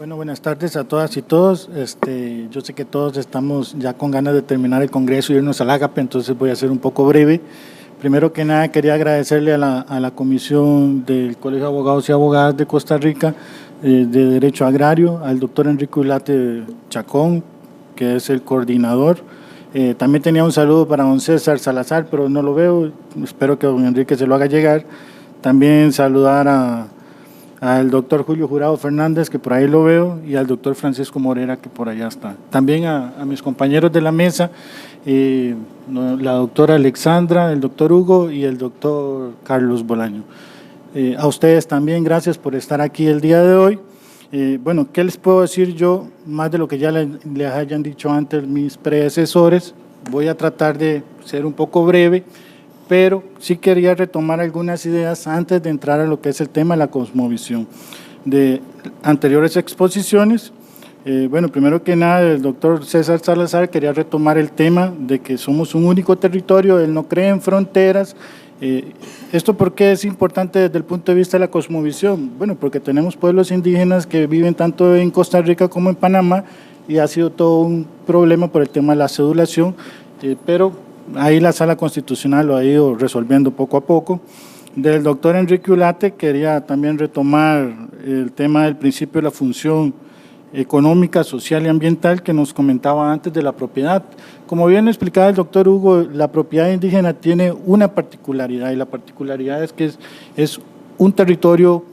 Bueno, buenas tardes a todas y todos. Yo sé que todos estamos ya con ganas de terminar el Congreso y irnos al Ágape, entonces voy a ser un poco breve. Primero que nada, quería agradecerle a la Comisión del Colegio de Abogados y Abogadas de Costa Rica de Derecho Agrario, al doctor Enrique Ulate Chacón, que es el coordinador. También tenía un saludo para don César Salazar, pero no lo veo, espero que don Enrique se lo haga llegar. También saludar al doctor Julio Jurado Fernández, que por ahí lo veo, y al doctor Francisco Morera, que por allá está. También a mis compañeros de la mesa, la doctora Alexandra, el doctor Hugo y el doctor Carlos Bolaño. A ustedes también, gracias por estar aquí el día de hoy. Bueno, ¿qué les puedo decir yo? Más de lo que ya les hayan dicho antes mis predecesores. Voy a tratar de ser un poco breve, pero sí quería retomar algunas ideas antes de entrar a lo que es el tema de la cosmovisión de anteriores exposiciones. Bueno, primero que nada, el doctor César Salazar quería retomar el tema de que somos un único territorio, él no cree en fronteras. ¿Esto por qué es importante desde el punto de vista de la cosmovisión? Bueno, porque tenemos pueblos indígenas que viven tanto en Costa Rica como en Panamá y ha sido todo un problema por el tema de la cedulación, pero ahí la Sala Constitucional lo ha ido resolviendo poco a poco. Del doctor Enrique Ulate quería también retomar el tema del principio de la función económica, social y ambiental que nos comentaba antes de la propiedad. Como bien explicaba el doctor Hugo, la propiedad indígena tiene una particularidad y la particularidad es que es un territorio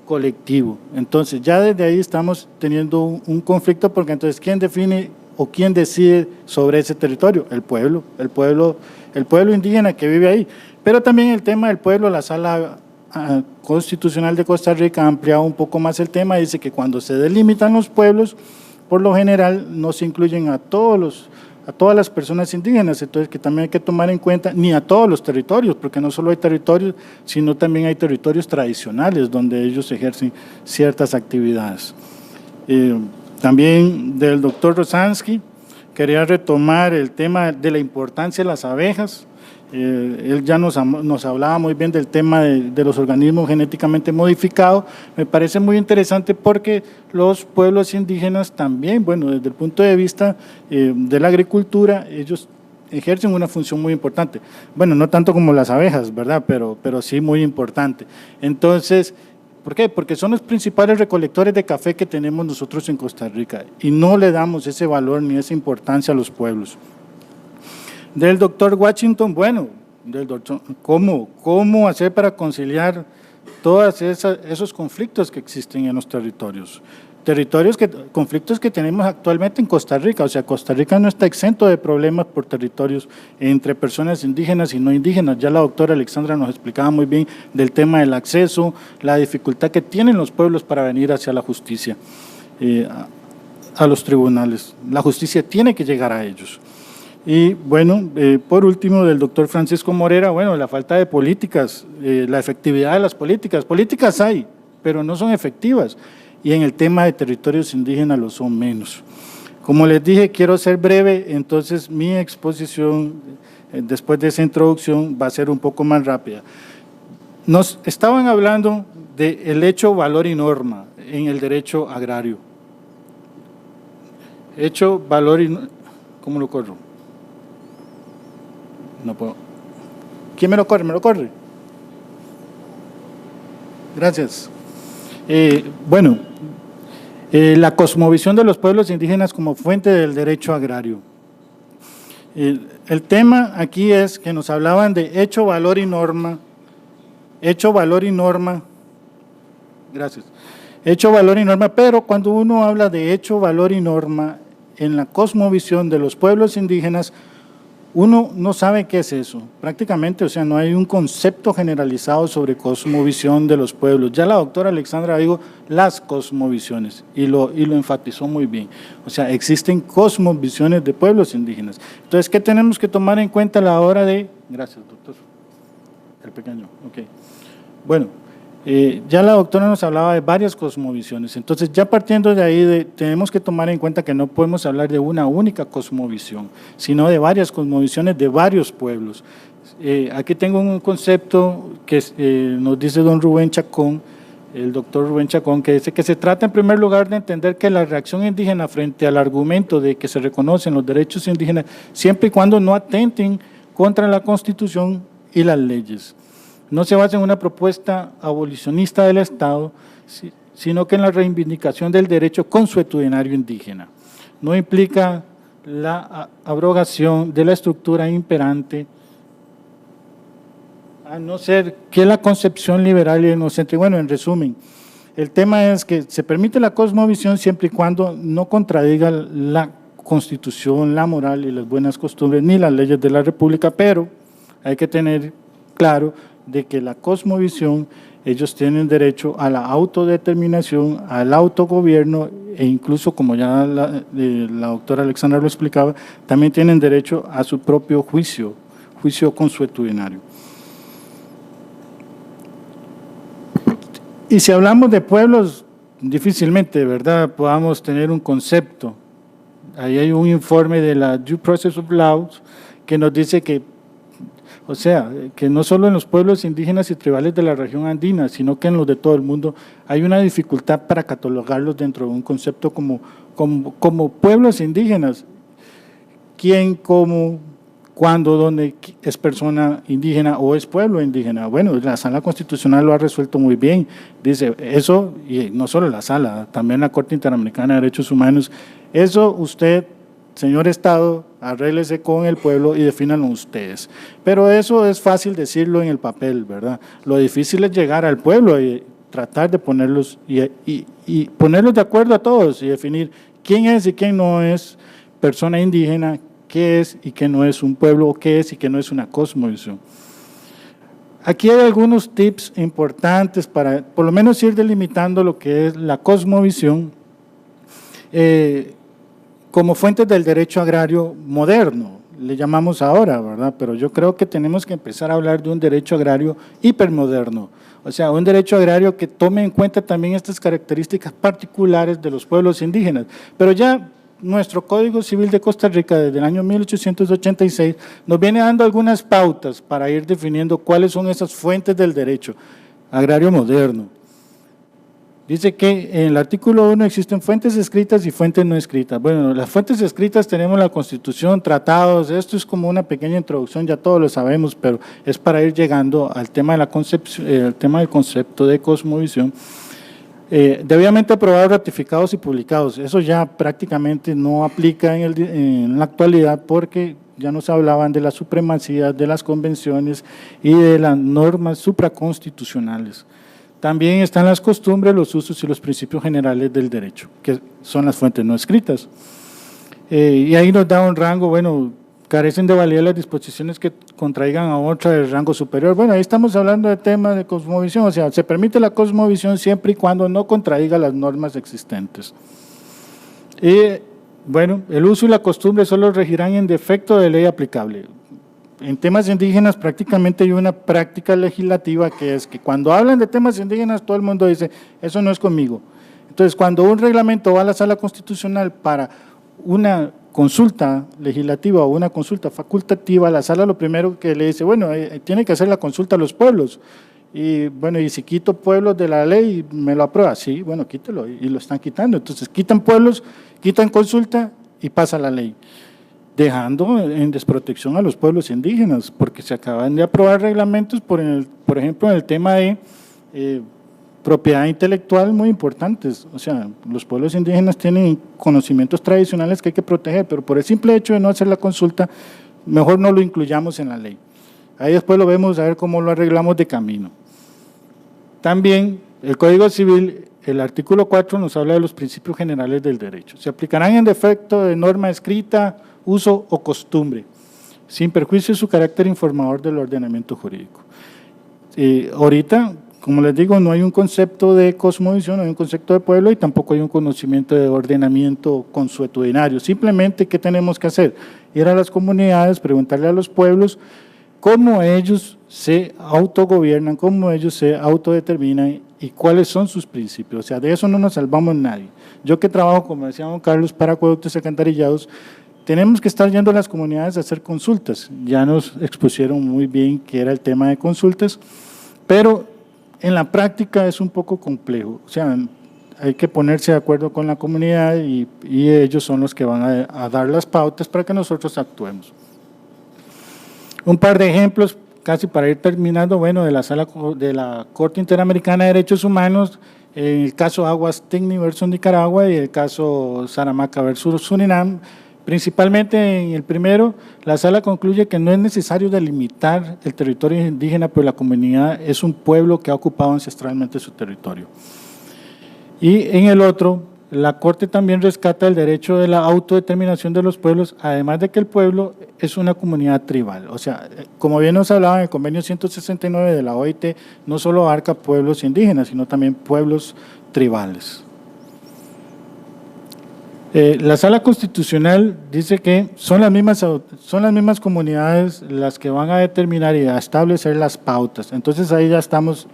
colectivo. Entonces ya desde ahí estamos teniendo un conflicto porque entonces ¿quién define o quién decide sobre ese territorio? El pueblo indígena que vive ahí. Pero también el tema del pueblo, la Sala Constitucional de Costa Rica ha ampliado un poco más el tema, dice que cuando se delimitan los pueblos, por lo general no se incluyen a todas las personas indígenas, entonces que también hay que tomar en cuenta, ni a todos los territorios, porque no solo hay territorios, sino también hay territorios tradicionales donde ellos ejercen ciertas actividades. También del doctor Rosansky, quería retomar el tema de la importancia de las abejas. Él ya nos hablaba muy bien del tema de los organismos genéticamente modificados. Me parece muy interesante porque los pueblos indígenas también, bueno, desde el punto de vista de la agricultura, ellos ejercen una función muy importante. Bueno, no tanto como las abejas, ¿verdad? Pero sí muy importante. Entonces, ¿por qué? Porque son los principales recolectores de café que tenemos nosotros en Costa Rica y no le damos ese valor ni esa importancia a los pueblos. Del doctor Washington, bueno, del doctor, ¿cómo hacer para conciliar todos esos conflictos que existen en los territorios? Conflictos que tenemos actualmente en Costa Rica, o sea, Costa Rica no está exento de problemas por territorios entre personas indígenas y no indígenas. Ya la doctora Alexandra nos explicaba muy bien del tema del acceso, la dificultad que tienen los pueblos para venir hacia la justicia, a los tribunales. La justicia tiene que llegar a ellos. Y bueno, por último, del doctor Francisco Morera, bueno, la falta de políticas, la efectividad de las políticas. Políticas hay, pero no son efectivas. Y en el tema de territorios indígenas lo son menos. Como les dije, quiero ser breve, entonces mi exposición, después de esa introducción, va a ser un poco más rápida. Nos estaban hablando del hecho, valor y norma en el derecho agrario. Hecho, valor y norma. ¿Cómo lo corro? No puedo. ¿Quién me lo corre? ¿Me lo corre? Gracias. Bueno, la cosmovisión de los pueblos indígenas como fuente del derecho agrario. El tema aquí es que nos hablaban de hecho, valor y norma. Hecho, valor y norma. Gracias. Hecho, valor y norma, pero cuando uno habla de hecho, valor y norma en la cosmovisión de los pueblos indígenas, uno no sabe qué es eso, prácticamente, o sea, no hay un concepto generalizado sobre cosmovisión de los pueblos. Ya la doctora Alexandra dijo las cosmovisiones y lo enfatizó muy bien. O sea, existen cosmovisiones de pueblos indígenas. Entonces, ¿qué tenemos que tomar en cuenta a la hora de… Gracias, doctor. El pequeño, ok. Bueno, ya la doctora nos hablaba de varias cosmovisiones, entonces ya partiendo de ahí tenemos que tomar en cuenta que no podemos hablar de una única cosmovisión, sino de varias cosmovisiones de varios pueblos. Aquí tengo un concepto que nos dice don Rubén Chacón, el doctor Rubén Chacón, que dice que se trata en primer lugar de entender que la reacción indígena frente al argumento de que se reconocen los derechos indígenas siempre y cuando no atenten contra la Constitución y las leyes. No se basa en una propuesta abolicionista del Estado, sino que en la reivindicación del derecho consuetudinario indígena. No implica la abrogación de la estructura imperante, a no ser que la concepción liberal y etnocéntrica. Bueno, en resumen, el tema es que se permite la cosmovisión siempre y cuando no contradiga la Constitución, la moral y las buenas costumbres, ni las leyes de la República, pero hay que tener claro de que la cosmovisión, ellos tienen derecho a la autodeterminación, al autogobierno e incluso, como ya la doctora Alexandra lo explicaba, también tienen derecho a su propio juicio consuetudinario. Y si hablamos de pueblos, difícilmente, ¿verdad?, podamos tener un concepto. Ahí hay un informe de la Due Process of Laws que nos dice que, o sea, que no solo en los pueblos indígenas y tribales de la región andina, sino que en los de todo el mundo hay una dificultad para catalogarlos dentro de un concepto como pueblos indígenas. ¿Quién, cómo, cuándo, dónde es persona indígena o es pueblo indígena? Bueno, la Sala Constitucional lo ha resuelto muy bien. Dice eso, y no solo la Sala, también la Corte Interamericana de Derechos Humanos. Eso usted, señor Estado, arréglese con el pueblo y defínanlo ustedes. Pero eso es fácil decirlo en el papel, ¿verdad? Lo difícil es llegar al pueblo y tratar de ponerlos y ponerlos de acuerdo a todos y definir quién es y quién no es persona indígena, qué es y qué no es un pueblo, o qué es y qué no es una cosmovisión. Aquí hay algunos tips importantes para por lo menos ir delimitando lo que es la cosmovisión como fuentes del derecho agrario moderno, le llamamos ahora, ¿verdad? Pero yo creo que tenemos que empezar a hablar de un derecho agrario hipermoderno, o sea, un derecho agrario que tome en cuenta también estas características particulares de los pueblos indígenas. Pero ya nuestro Código Civil de Costa Rica, desde el año 1886, nos viene dando algunas pautas para ir definiendo cuáles son esas fuentes del derecho agrario moderno. Dice que en el artículo 1 existen fuentes escritas y fuentes no escritas. Bueno, las fuentes escritas tenemos la Constitución, tratados, esto es como una pequeña introducción, ya todos lo sabemos, pero es para ir llegando al tema de la concepción, el tema del concepto de cosmovisión. Debidamente aprobados, ratificados y publicados. Eso ya prácticamente no aplica en la actualidad porque ya nos hablaban de la supremacía de las convenciones y de las normas supraconstitucionales. También están las costumbres, los usos y los principios generales del derecho, que son las fuentes no escritas. Y ahí nos da un rango, bueno, carecen de validez las disposiciones que contraigan a otra de rango superior. Bueno, ahí estamos hablando de temas de cosmovisión, o sea, se permite la cosmovisión siempre y cuando no contraiga las normas existentes. Y bueno, el uso y la costumbre solo regirán en defecto de ley aplicable. En temas indígenas prácticamente hay una práctica legislativa que es que cuando hablan de temas indígenas todo el mundo dice, eso no es conmigo. Entonces, cuando un reglamento va a la Sala Constitucional para una consulta legislativa o una consulta facultativa, la Sala lo primero que le dice, bueno, tiene que hacer la consulta a los pueblos. Y bueno, y si quito pueblos de la ley, ¿me lo aprueba? Sí, bueno, quítelo, y lo están quitando. Entonces, quitan pueblos, quitan consulta y pasa la ley, dejando en desprotección a los pueblos indígenas, porque se acaban de aprobar reglamentos, por ejemplo, en el tema de propiedad intelectual muy importantes. O sea, los pueblos indígenas tienen conocimientos tradicionales que hay que proteger, pero por el simple hecho de no hacer la consulta, mejor no lo incluyamos en la ley. Ahí después lo vemos, a ver cómo lo arreglamos de camino. También el Código Civil, el artículo 4 nos habla de los principios generales del derecho. Se aplicarán en defecto de norma escrita, uso o costumbre, sin perjuicio de su carácter informador del ordenamiento jurídico. Ahorita, como les digo, no hay un concepto de cosmovisión, no hay un concepto de pueblo y tampoco hay un conocimiento de ordenamiento consuetudinario. Simplemente, ¿qué tenemos que hacer? Ir a las comunidades, preguntarle a los pueblos cómo ellos se autogobiernan, cómo ellos se autodeterminan y cuáles son sus principios. O sea, de eso no nos salvamos nadie. Yo que trabajo, como decía don Carlos, para acueductos y alcantarillados, tenemos que estar yendo a las comunidades a hacer consultas. Ya nos expusieron muy bien qué era el tema de consultas, pero en la práctica es un poco complejo, o sea, hay que ponerse de acuerdo con la comunidad y ellos son los que van a dar las pautas para que nosotros actuemos. Un par de ejemplos, casi para ir terminando, bueno, de la Corte Interamericana de Derechos Humanos, en el caso Aguas Tecni versus Nicaragua y el caso Saramaca versus Surinam. Principalmente en el primero, la sala concluye que no es necesario delimitar el territorio indígena, pero la comunidad es un pueblo que ha ocupado ancestralmente su territorio. Y en el otro, la Corte también rescata el derecho de la autodeterminación de los pueblos, además de que el pueblo es una comunidad tribal. O sea, como bien nos hablaba en el convenio 169 de la OIT, no solo abarca pueblos indígenas, sino también pueblos tribales. La Sala Constitucional dice que son las mismas comunidades las que van a determinar y a establecer las pautas. Entonces ahí ya estamos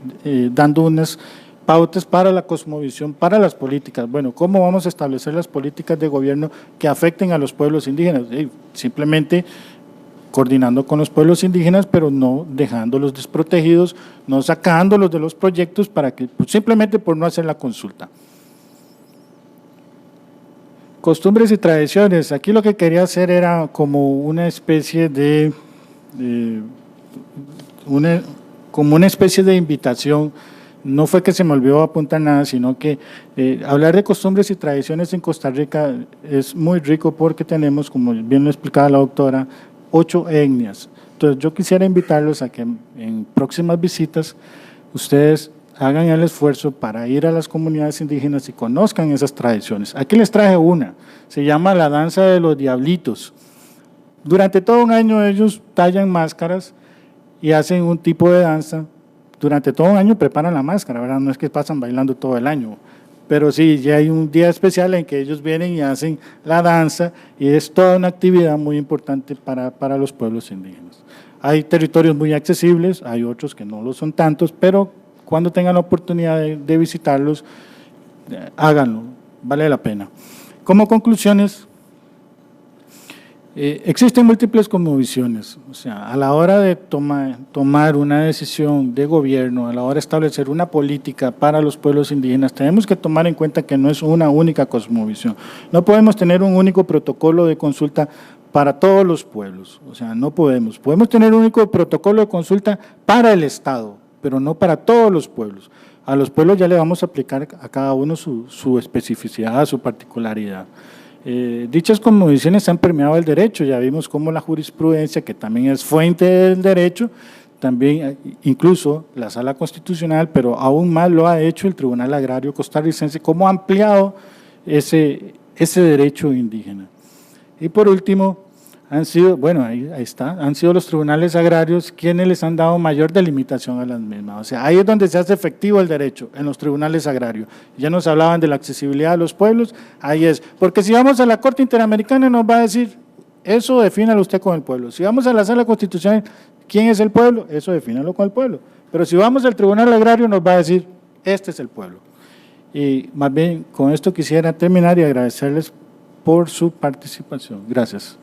dando unas pautas para la cosmovisión, para las políticas. Bueno, ¿cómo vamos a establecer las políticas de gobierno que afecten a los pueblos indígenas? Simplemente coordinando con los pueblos indígenas, pero no dejándolos desprotegidos, no sacándolos de los proyectos para que, pues, simplemente por no hacer la consulta. Costumbres y tradiciones. Aquí lo que quería hacer era como una especie de invitación. No fue que se me olvidó apuntar nada, sino que hablar de costumbres y tradiciones en Costa Rica es muy rico porque tenemos, como bien lo explicaba la doctora, 8 etnias. Entonces yo quisiera invitarlos a que en próximas visitas ustedes hagan el esfuerzo para ir a las comunidades indígenas y conozcan esas tradiciones. Aquí les traje una, se llama la danza de los diablitos. Durante todo un año ellos tallan máscaras y hacen un tipo de danza. Durante todo un año preparan la máscara, ¿verdad? No es que pasan bailando todo el año, pero sí, ya hay un día especial en que ellos vienen y hacen la danza y es toda una actividad muy importante para los pueblos indígenas. Hay territorios muy accesibles, hay otros que no lo son tantos, pero cuando tengan la oportunidad de visitarlos, háganlo, vale la pena. Como conclusiones, existen múltiples cosmovisiones, o sea, a la hora de tomar una decisión de gobierno, a la hora de establecer una política para los pueblos indígenas, tenemos que tomar en cuenta que no es una única cosmovisión. No podemos tener un único protocolo de consulta para todos los pueblos, o sea, no podemos. Podemos tener un único protocolo de consulta para el Estado, pero no para todos los pueblos. A los pueblos ya le vamos a aplicar a cada uno su especificidad, su particularidad. Dichas cosmovisiones han permeado el derecho, ya vimos cómo la jurisprudencia, que también es fuente del derecho, también incluso la Sala Constitucional, pero aún más lo ha hecho el Tribunal Agrario Costarricense, cómo ha ampliado ese derecho indígena. Y por último, han sido los tribunales agrarios quienes les han dado mayor delimitación a las mismas. O sea, ahí es donde se hace efectivo el derecho, en los tribunales agrarios. Ya nos hablaban de la accesibilidad a los pueblos, ahí es. Porque si vamos a la Corte Interamericana nos va a decir, eso defínalo usted con el pueblo. Si vamos a la Sala Constitucional, ¿quién es el pueblo? Eso defínalo con el pueblo. Pero si vamos al Tribunal Agrario nos va a decir, este es el pueblo. Y más bien, con esto quisiera terminar y agradecerles por su participación. Gracias.